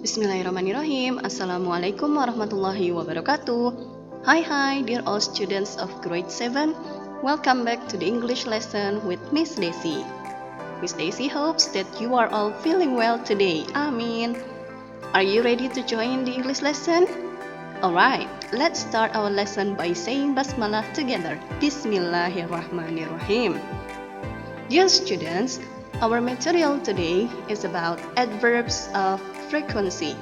Bismillahirrahmanirrahim. Assalamualaikum warahmatullahi wabarakatuh. Hi, dear all students of grade 7. Welcome back to the English lesson with Miss Daisy. Miss Daisy hopes that you are all feeling well today. Amin. Are you ready to join the English lesson? Alright, let's start our lesson by saying Basmalah together. Bismillahirrahmanirrahim. Dear students, our material today is about adverbs of frequency.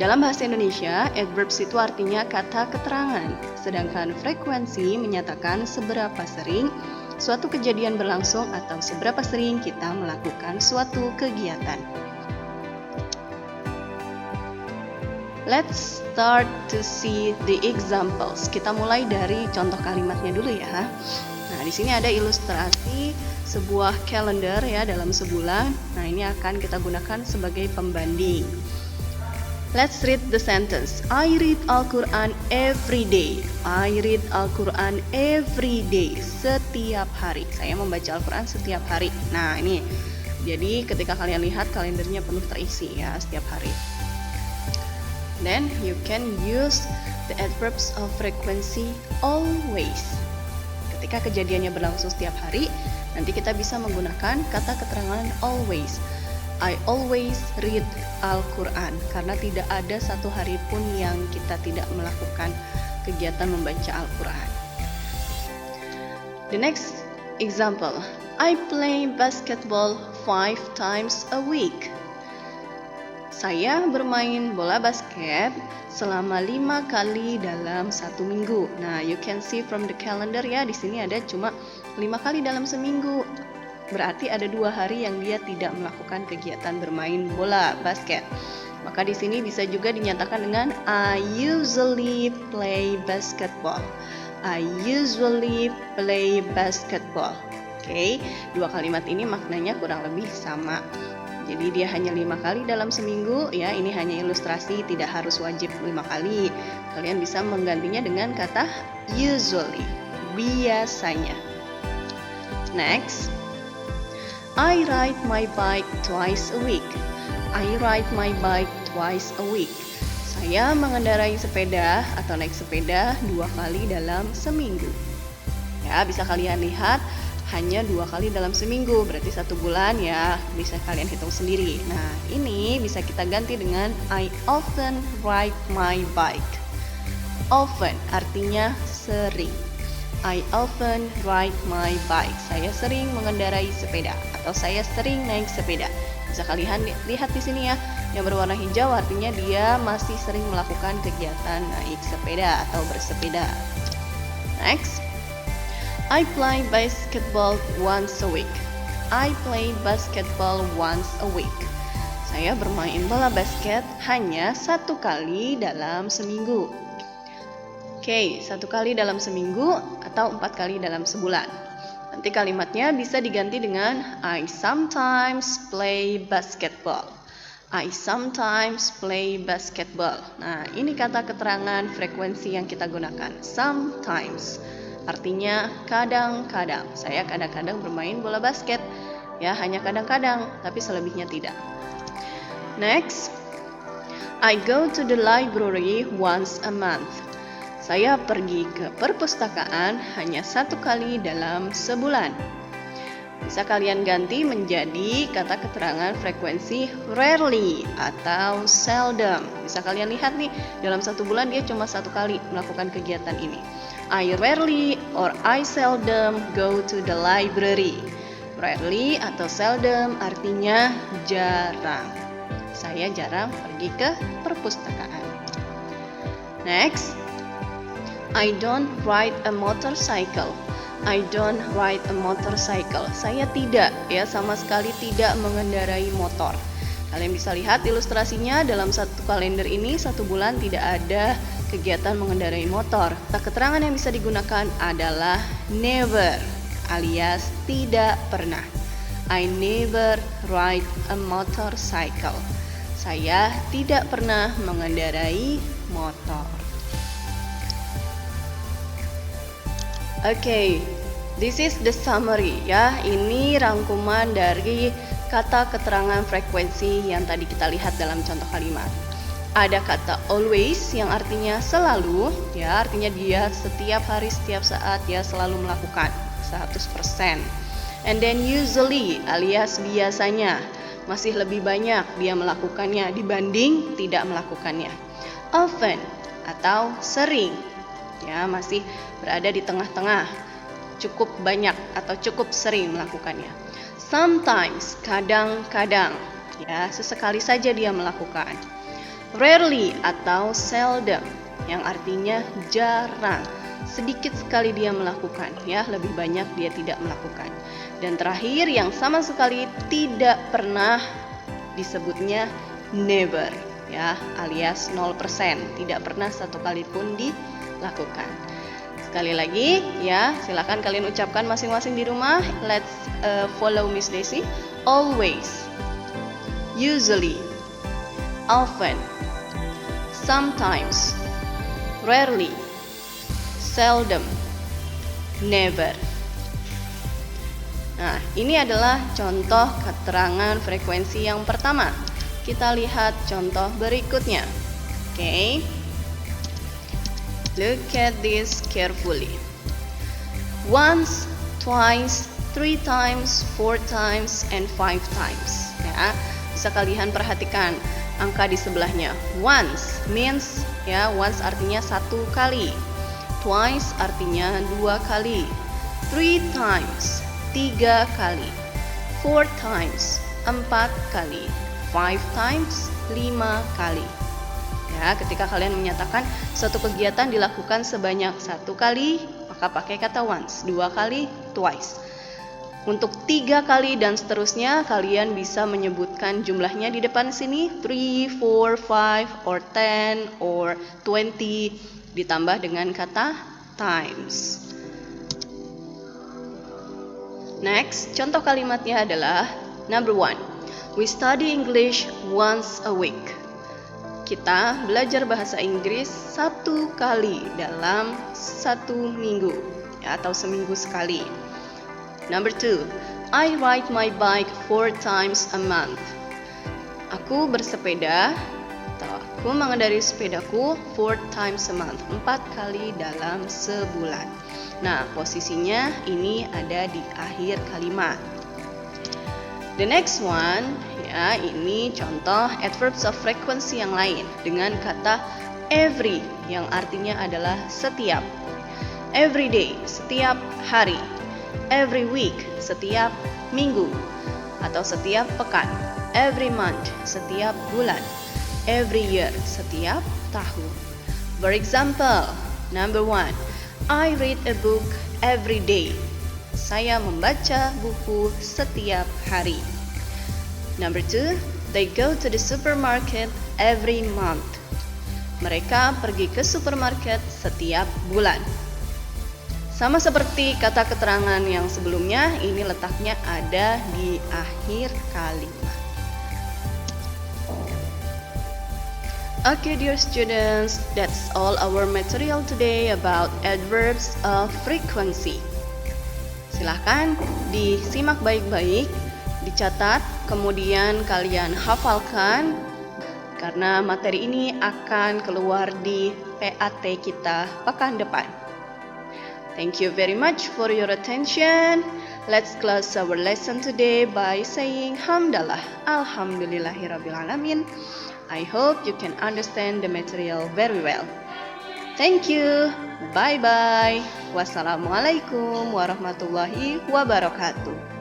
Dalam bahasa Indonesia, adverbs itu artinya kata keterangan, sedangkan frekuensi menyatakan seberapa sering suatu kejadian berlangsung atau seberapa sering kita melakukan suatu kegiatan. Let's start to see the examples. Kita mulai dari contoh kalimatnya dulu ya. Nah, di sini ada ilustrasi sebuah kalender ya dalam sebulan. Nah, ini akan kita gunakan sebagai pembanding. Let's read the sentence. I read Al-Quran every day. I read Al-Quran every day. Setiap hari. Saya membaca Al-Quran setiap hari. Nah, ini. Jadi ketika kalian lihat kalendernya penuh terisi ya setiap hari. Then you can use the adverbs of frequency always. Ketika kejadiannya berlangsung setiap hari, nanti kita bisa menggunakan kata keterangan always. I always read Al-Quran, karena tidak ada satu hari pun yang kita tidak melakukan kegiatan membaca Al-Quran. The next example, I play basketball 5 times a week. Saya bermain bola basket selama 5 kali dalam satu minggu. Nah, you can see from the calendar ya, di sini ada cuma 5 kali dalam seminggu. Berarti ada 2 hari yang dia tidak melakukan kegiatan bermain bola basket. Maka di sini bisa juga dinyatakan dengan I usually play basketball. I usually play basketball. Oke, 2 kalimat ini maknanya kurang lebih sama. Jadi dia hanya 5 kali dalam seminggu ya, ini hanya ilustrasi, tidak harus wajib 5 kali. Kalian bisa menggantinya dengan kata usually, biasanya. Next, I ride my bike twice a week. I ride my bike twice a week. Saya mengendarai sepeda atau naik sepeda 2 kali dalam seminggu. Ya, bisa kalian lihat hanya 2 kali dalam seminggu, berarti 1 bulan ya, bisa kalian hitung sendiri. Nah, ini bisa kita ganti dengan I often ride my bike. Often artinya sering. I often ride my bike. Saya sering mengendarai sepeda atau saya sering naik sepeda. Bisa kalian lihat di sini ya, yang berwarna hijau artinya dia masih sering melakukan kegiatan naik sepeda atau bersepeda. Next, I play basketball once a week. I play basketball once a week. Saya bermain bola basket hanya 1 kali dalam seminggu. Oke, 1 kali dalam seminggu atau 4 kali dalam sebulan. Nanti kalimatnya bisa diganti dengan I sometimes play basketball. I sometimes play basketball. Nah, ini kata keterangan frekuensi yang kita gunakan. Sometimes. Artinya kadang-kadang. Saya kadang-kadang bermain bola basket. Ya, hanya kadang-kadang, tapi selebihnya tidak. Next, I go to the library once a month. Saya pergi ke perpustakaan hanya 1 kali dalam sebulan. Bisa kalian ganti menjadi kata keterangan frekuensi rarely atau seldom. Bisa kalian lihat nih, dalam 1 bulan dia cuma 1 kali melakukan kegiatan ini. I rarely or I seldom go to the library. Rarely atau seldom artinya jarang. Saya jarang pergi ke perpustakaan. Next, I don't ride a motorcycle. I don't ride a motorcycle. Saya tidak ya, sama sekali tidak mengendarai motor. Kalian bisa lihat ilustrasinya, dalam 1 kalender ini 1 bulan tidak ada kegiatan mengendarai motor. Kata keterangan yang bisa digunakan adalah never alias tidak pernah. I never ride a motorcycle. Saya tidak pernah mengendarai motor. Oke, this is the summary ya. Ini rangkuman dari kata keterangan frekuensi yang tadi kita lihat dalam contoh kalimat. Ada kata always yang artinya selalu, ya artinya dia setiap hari, setiap saat dia selalu melakukan 100%. And then usually alias biasanya, masih lebih banyak dia melakukannya dibanding tidak melakukannya. Often atau sering, ya masih berada di tengah-tengah, cukup banyak atau cukup sering melakukannya. Sometimes, kadang-kadang, ya sesekali saja dia melakukan. Rarely atau seldom, yang artinya jarang, sedikit sekali dia melakukan, ya lebih banyak dia tidak melakukan. Dan terakhir yang sama sekali tidak pernah, disebutnya never, ya alias 0%, tidak pernah satu kali pun dilakukan. Sekali lagi, ya silakan kalian ucapkan masing-masing di rumah. Let's follow Miss Desi. Always, usually, often, sometimes, rarely, seldom, never. Nah, ini adalah contoh keterangan frekuensi yang pertama. Kita lihat contoh berikutnya. Oke. Look at this carefully. Once, twice, 3 times, 4 times, and 5 times. Ya, bisa kalian perhatikan angka di sebelahnya. Once means, ya once artinya 1 kali. Twice artinya 2 kali. 3 times 3 kali. 4 times 4 kali. 5 times 5 kali. Ya, ketika kalian menyatakan suatu kegiatan dilakukan sebanyak 1 kali, maka pakai kata once. 2 kali, twice. Untuk 3 kali dan seterusnya, kalian bisa menyebutkan jumlahnya di depan sini. 3, 4, 5, or 10, or 20, ditambah dengan kata times. Next, contoh kalimatnya adalah number 1. We study English once a week. Kita belajar bahasa Inggris 1 kali dalam 1 minggu, ya, atau seminggu sekali. Number 2, I ride my bike 4 times a month. Aku bersepeda atau aku mengendarai sepedaku 4 times a month, 4 kali dalam sebulan. Nah, posisinya ini ada di akhir kalimat. The next one, ya ini contoh adverbs of frequency yang lain dengan kata every yang artinya adalah setiap. Every day, setiap hari. Every week, setiap minggu atau setiap pekan. Every month, setiap bulan. Every year, setiap tahun. For example, number 1, I read a book every day. Saya membaca buku setiap hari. Number 2, they go to the supermarket every month. Mereka pergi ke supermarket setiap bulan. Sama seperti kata keterangan yang sebelumnya, ini letaknya ada di akhir kalimat. Okay, dear students, that's all our material today about adverbs of frequency. Silahkan disimak baik-baik, dicatat, kemudian kalian hafalkan, karena materi ini akan keluar di PAT kita pekan depan. Thank you very much for your attention. Let's close our lesson today by saying Hamdalah, Alhamdulillahirrabbilalamin. I hope you can understand the material very well. Thank you. Bye-bye. Wassalamualaikum warahmatullahi wabarakatuh.